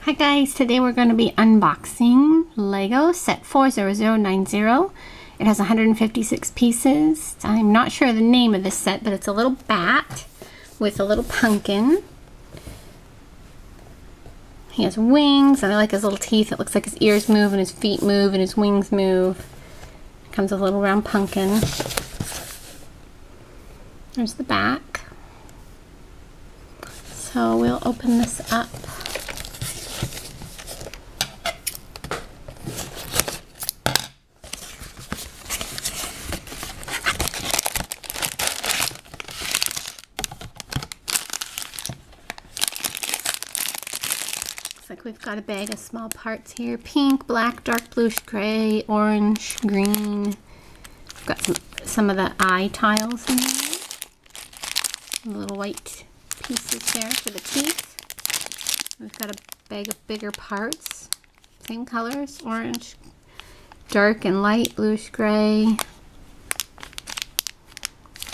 Hi guys, today we're going to be unboxing Lego set 40090. It has 156 pieces. I'm not sure the name of this set, but it's a little bat with a little pumpkin. He has wings, and I like his little teeth. It looks like his ears move and his feet move and his wings move. Comes with a little round pumpkin. There's the back. So we'll open this up. Looks like we've got a bag of small parts here. Pink, black, dark bluish, gray, orange, green. We've got some of the eye tiles in there. The little white pieces there for the teeth. We've got a bag of bigger parts. Same colors, orange, dark and light, bluish, gray,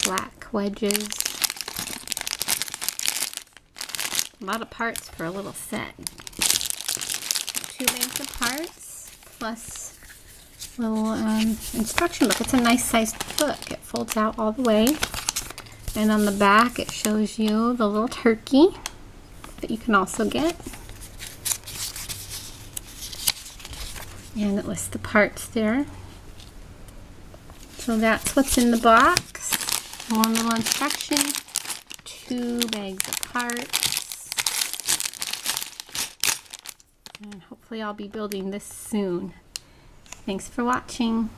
black wedges. A lot of parts for a little set. 2 bags of parts plus a little instruction book. It's a nice sized book. It folds out all the way. And on the back it shows you the little turkey that you can also get. And it lists the parts there. So that's what's in the box. One little instruction. 2 bags of parts. And hopefully I'll be building this soon. Thanks for watching.